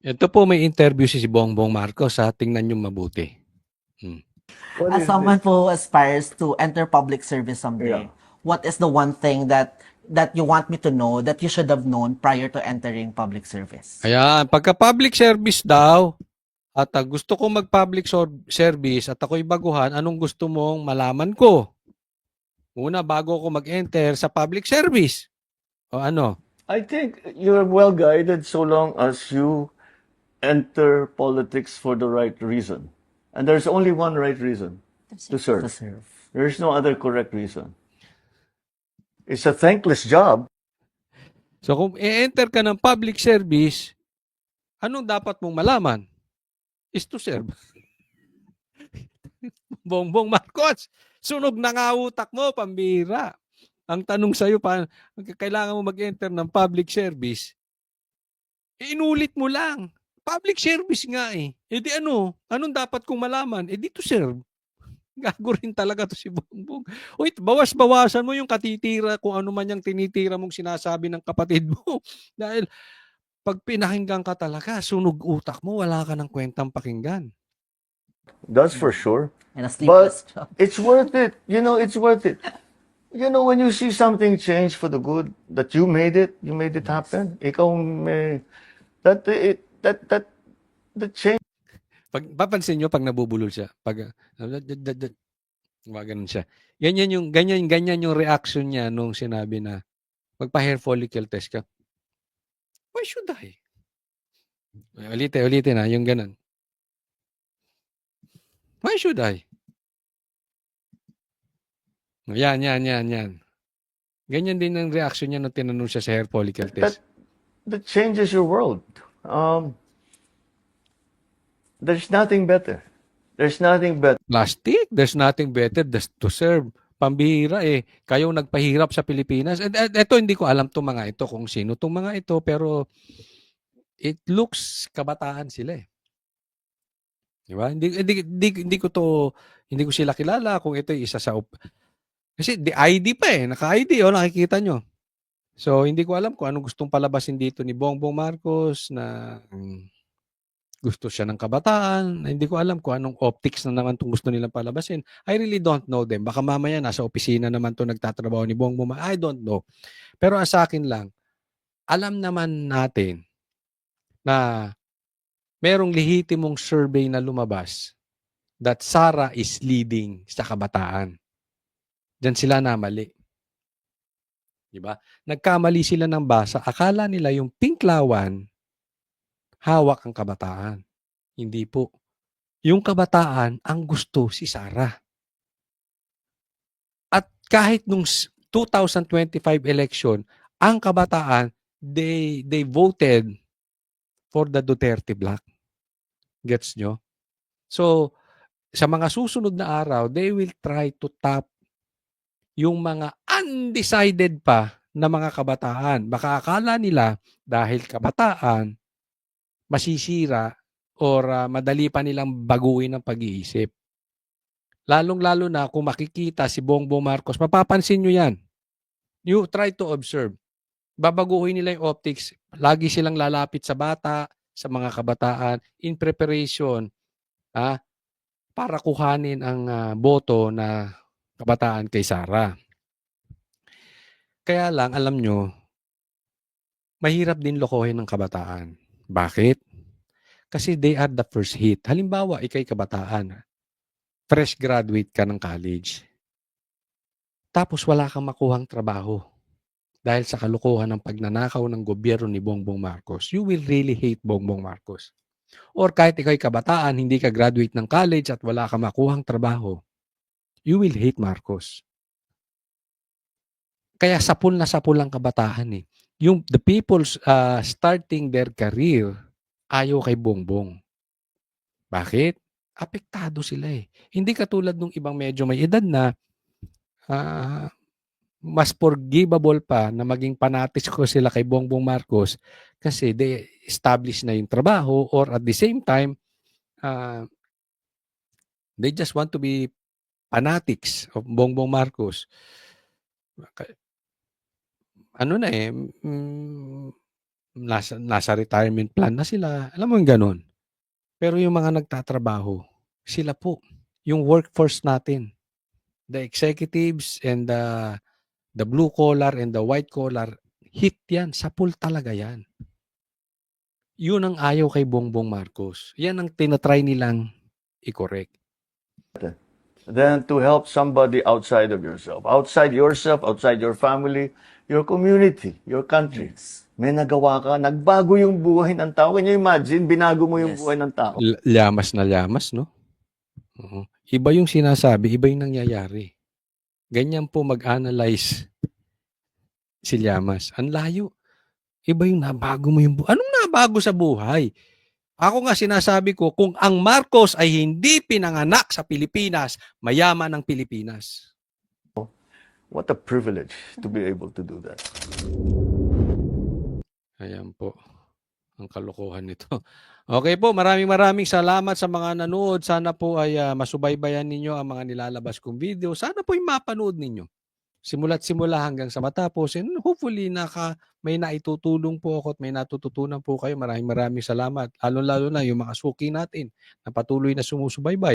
Ito po may interview si Bongbong Marcos ha, tingnan niyo mabuti. As someone who aspires to enter public service someday, what is the one thing that you want me to know that you should have known prior to entering public service? Ayan, pagka public service daw, at gusto ko mag-public service at ako'y baguhan, anong gusto mong malaman ko? Una, bago ako mag-enter sa public service. O ano? I think you're well guided so long as you enter politics for the right reason. And there's only one right reason to To serve. serve. There's no other correct reason. It's a thankless job. So kung i-enter ka ng public service, anong dapat mong malaman? Is to serve. Bongbong Marcos, sunog na nga utak mo, pambira. Ang tanong sa'yo, kailangan mo mag-enter ng public service, inulit mo lang. Public service nga eh. E di ano? Anong dapat kong malaman? E di to serve. Gago rin talaga to si Bongbong. Uy, bawas-bawasan mo yung katitira kung ano man yung tinitira mong sinasabi ng kapatid mo. Dahil pag pinakinggan ka talaga, sunog utak mo, wala ka ng kwentang pakinggan. That's for sure. And a sleepless job. It's worth it. You know, it's worth it. You know, when you see something change for the good, that you made it happen. Ikaw may, that change. Pag papansin nyo, pag nabubulol siya, pag ganun siya. Ganyan yung reaction niya nung sinabi na magpa-hair follicle test ka. Why should I? Ulitin na, yung ganun. Why should I? Yan. Ganyan din ang reaction niya nung tinanong siya sa hair follicle test. That changes your world. There's nothing better. There's nothing better. Plastic, there's nothing better than to serve. Pambihira eh. Kayong nagpahirap sa Pilipinas. And eto, hindi ko alam itong mga ito, kung sino itong mga ito, pero it looks kabataan sila eh. Diba? Hindi ko sila kilala kung ito isa sa kasi the ID pa eh, naka-ID nakikita nyo. So hindi ko alam kung anong gustong palabasin dito ni Bongbong Marcos na gusto siya ng kabataan. Hindi ko alam kung anong optics na naman itong gusto nilang palabasin. I really don't know them. Baka mamaya nasa opisina naman to nagtatrabaho ni Bongbong. I don't know. Pero sa akin lang, alam naman natin na merong lehitimong survey na lumabas that Sara is leading sa kabataan. Diyan sila namali. Diba? Nagkamali sila ng basa. Akala nila yung Pinklawan, hawak ang kabataan. Hindi po. Yung kabataan, ang gusto si Sara. At kahit nung 2025 election, ang kabataan, they voted for the Duterte Black. Gets nyo? So, sa mga susunod na araw, they will try to tap yung mga undecided pa na mga kabataan. Baka akala nila dahil kabataan, masisira or madali pa nilang baguhin ang pag-iisip. Lalong-lalo na kung makikita si Bongbong Marcos, mapapansin nyo yan. You try to observe. Babaguhin nila yung optics. Lagi silang lalapit sa bata, sa mga kabataan, in preparation para kuhanin ang boto na kabataan kay Sara. Kaya lang, alam nyo, mahirap din lokohin ng kabataan. Bakit? Kasi they are the first hit. Halimbawa, ikay kabataan. Fresh graduate ka ng college. Tapos wala kang makuhang trabaho. Dahil sa kalukuhan ng pagnanakaw ng gobyerno ni Bongbong Marcos, you will really hate Bongbong Marcos. Or kahit ikay kabataan, hindi ka graduate ng college at wala kang makuhang trabaho, you will hate Marcos. Kaya sapul na sapul ang kabataan eh. The people starting their career, ayaw kay Bongbong. Bakit? Apektado sila eh. Hindi katulad nung ibang medyo may edad na mas forgivable pa na maging panatis ko sila kay Bongbong Marcos kasi they establish na yung trabaho or at the same time, they just want to be fanatics of Bongbong Marcos. Ano na eh, nasa retirement plan na sila, alam mo yung gano'n. Pero yung mga nagtatrabaho, sila po, yung workforce natin, the executives and the blue collar and the white collar, hit yan, sapul talaga yan. Yun ang ayaw kay Bongbong Marcos. Yan ang tinatry nilang i-correct. Than to help somebody outside of yourself, outside your family, your community, your country. May nagawa ka, nagbago yung buhay ng tao. Can you imagine, binago mo yung Yes. buhay ng tao? Llamas na llamas, no? Oo. Iba yung sinasabi, iba yung nangyayari. Ganyan po mag-analyze si Llamas. Ang layo. Iba yung nabago mo yung buhay. Anong nabago sa buhay? Ako nga sinasabi ko, kung ang Marcos ay hindi pinanganak sa Pilipinas, mayaman ang Pilipinas. What a privilege to be able to do that. Ayan po. Ang kalokohan nito. Okay po, maraming salamat sa mga nanood. Sana po ay masubaybayan ninyo ang mga nilalabas kong video. Sana po yung mapanood ninyo. Simula't simula hanggang sa matapos. And hopefully may naitutulong po ako at may natututunan po kayo. Maraming salamat. Lalo-lalo na yung mga suki natin na patuloy na sumusubaybay.